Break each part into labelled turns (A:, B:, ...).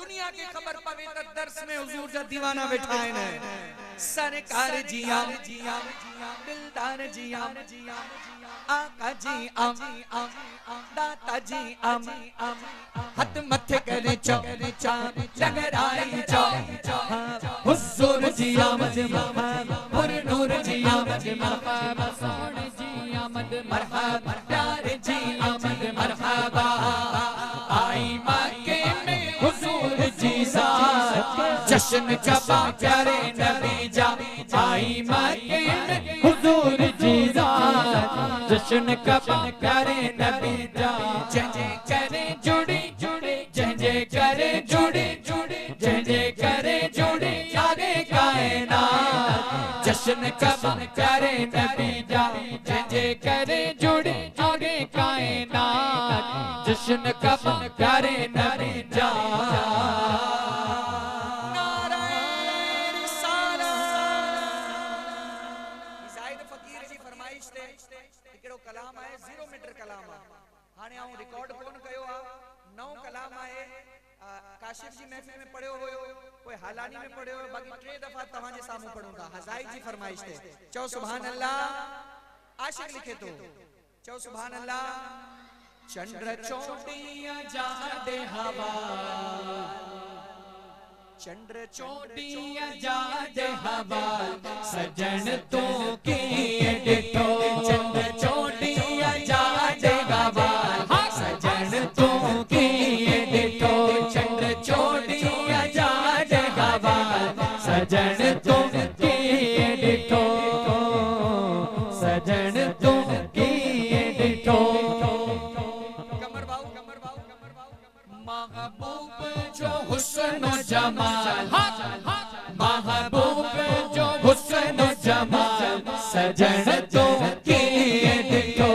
A: दुनिया की खबर पवे त दर्स में हुजूर जा दीवाना बैठाए ने सरकार जिया दिलदार जिया आका जी दाता जी हथ मथे करे चौ लगराई चौ हुजूर जिया पुर नूर जिया सोने जी आमद मरहबा प्यारे जी आमद मरहबा आई मक्के में हुजूर जी साथ जश्न कबा प्यारे नबी जा आई मक्के में हुजूर जी साथ जश्न कबा प्यारे नबी जा जय जय करे जुड़ी जय जय करे जुड़ी जय जय करे जुड़ी आगे कायनात जश्न कबा प्यारे नबी जा जय जय करे जुड़ी आगे कायनात जश्न कबा प्यारे नबी जा कलाम आए 0 मीटर कलाम हाने आऊं रिकॉर्ड कोन कयो आ 9 कलाम आए काशिफ जी महफिल में पढ़ियो होयो कोई हालानी में पढ़ियो बाकी 3 दफा तवा जे सामू पढ़ूंगा हजाई जी फरमाइश थे चौ सुभान अल्लाह आशिक लिखे तो चौ सुभान अल्लाह चंद्र चोटियां जा दे हवा चंद्र चोटियां जा दे हवा सजन तो की डिठो चंद्र चोटियां जा दे हवा सजन तो की डिठो चंद्र चोटियां जा दे हवा सजन तो की डिठो सजन तो की डिठो महबूब जो हुस्न जमाल महबूब जो हुस्न जमाल सजन तो की डिठो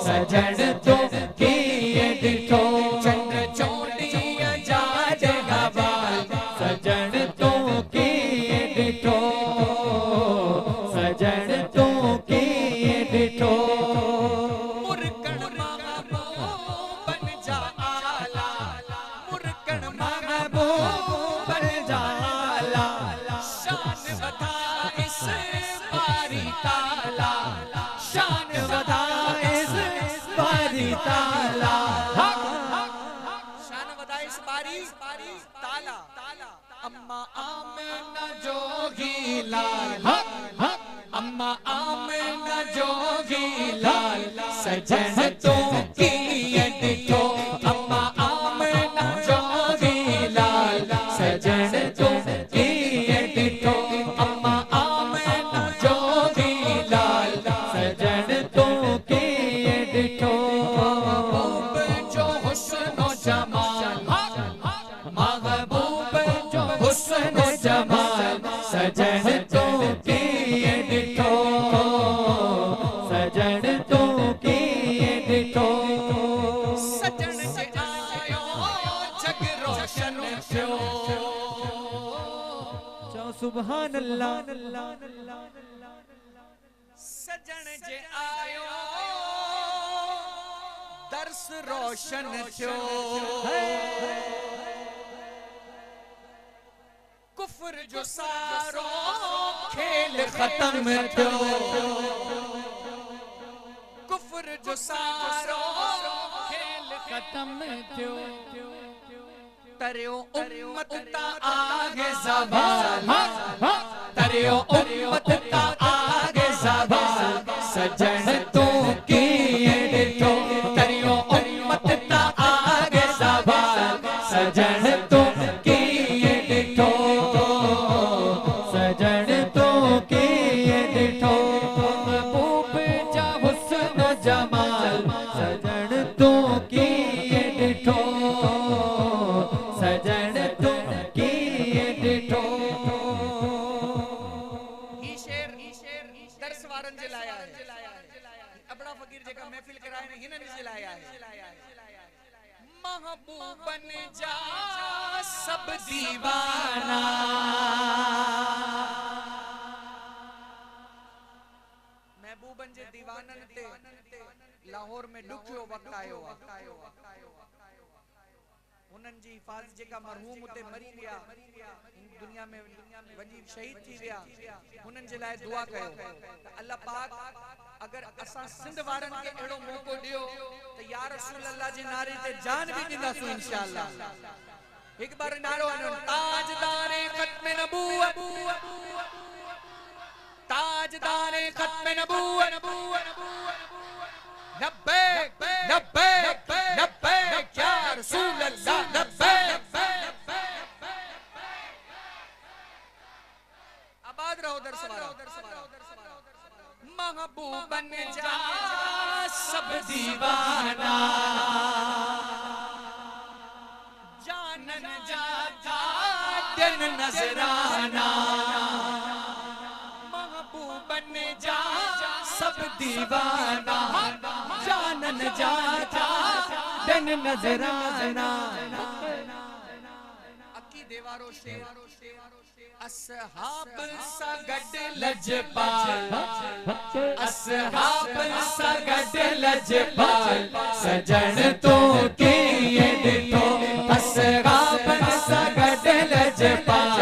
A: सजन तो की डिठो चंद्र चोटियां जा दे हवा सजन तो की डिठो सजन तो की डिठो अम्मा आमना जोगी लाल अम्मा आमना जोगी लाल सजन तो की डिठो अम्मा आमना जोगी लाल सजन तो की डिठो अम्मा आमना जोगी लाल सजन तो की डिठो महबूब जो हुस्न जमाल महबूब हुस्न जमाल सजन तो की डिठो सजन तो की डिठो सजन से आयो जग रोशन थियो चो सुभान अल्लाह सजन जे आयो दर्स रोशन थियो कुफर जो सारो खेल खत्म थियो कुफर जो सारो खेल खत्म थियो तरियो उम्मत ता आगे ज़बान तरियो उम्मत ता आगे ज़बान सजन तो की डिठो तरियो उम्मत ता आगे ज़बान सजन तो की डिठो सजन तो की डिठो महबूब जा हुस्न जमाल सजन तो की डिठो सजन तो की डिठो ई शेर दर्स वारन जे लाया है अपना फकीर जेका महफिल कराए ने हिनन जे लाया है महबूबन जा सब दीवाना महबूबन जे दीवानन ते लाहौर में दुखियो वक्त आयो उन्हनि जी हिफ़ाज़त जेका मरहूम उते मरी विया दुनिया में वञी शहीद थी विया उन्हनि जे लाइ दुआ कयो त अल्लाह पाक अगर असां सिंध वारनि खे अहिड़ो मौक़ो ॾियो त या रसूल अल्लाह जे नारे ते जान बि ॾींदासूं इंशाअल्लाह। एक बार नारो आनो ताजदारे खत्म नबूवत ताजदारे खत्म नबूवत लब्बैक लब्बैक लब्बैक या रसूल अल्लाह लब्बैक। आबाद रहो दर्स वाला महबूब बन जा सब दीवाना जानन जाता दिन नजराना महबूब बन जा सब दीवाना जानन जाता दिन नजराना। अक्की देवारो शेर असहाब सा गड लजपाल असहाब सा गड लजपाल सजन तो किए दितो असहाब सा गड लजपाल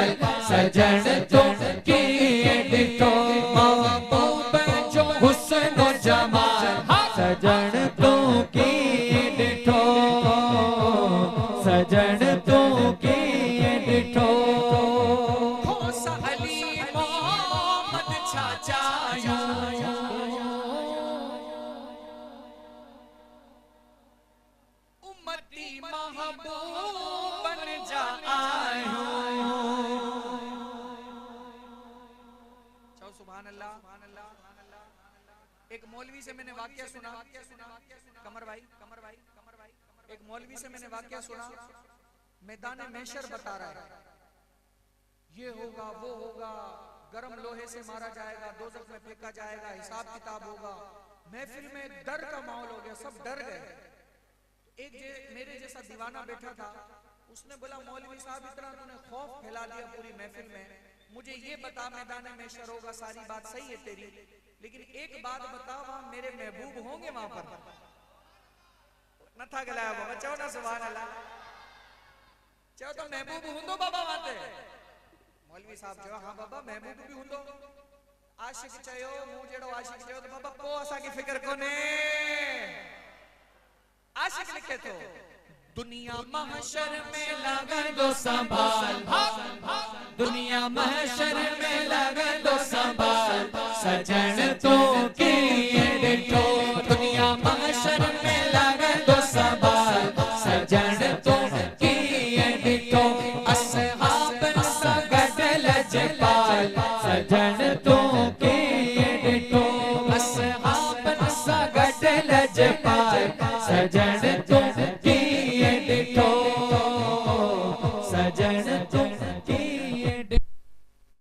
A: सजन तो किए दितो महबूब जो हुस्न जमाल सजन तो किए दितो सजन तो किए दितो उम्मती महबूब बन जा आयो। चलो सुभान अल्लाह। एक मौलवी से मैंने वाकया सुना कमर भाई एक मौलवी से मैंने वाकया सुना मैदान महशर बता रहा है ये होगा वो होगा गरम लोहे से मारा जाएगा दोज़ख में फेंका जाएगा हिसाब किताब होगा। महफिल में डर का माहौल हो गया सब डर गए। एक मेरे जैसा दीवाना बैठा था उसने बोला मौलवी साहब इतना तूने खौफ फैला दिया पूरी महफिल में मुझे ये बता मैदान महशर होगा सारी बात सही है तेरी लेकिन एक बात बता वहां मेरे महबूब होंगे वहां पर न था गलाया बाबा चलो ना सुभान अल्लाह चलो तो महबूब हुंदो बाबा वाते मौलवी साहब जो हाँ बाबा महबूब भी हुंदो आशिक चयो मुंह जेड़ो आशिक चयो तो बाबा को असा की फिक्र कोने आशिक लिखे तो दुनिया महशर में लगन दो संभाल दुनिया महशर में लगन दो संभाल सजन तो किए दितो दुनिया महशर में लगन दो संभाल सजन तो किए दितो असहाब सा गड लजपाल सजन तो किए दितो असहाब सा गड लजपाल सजन तो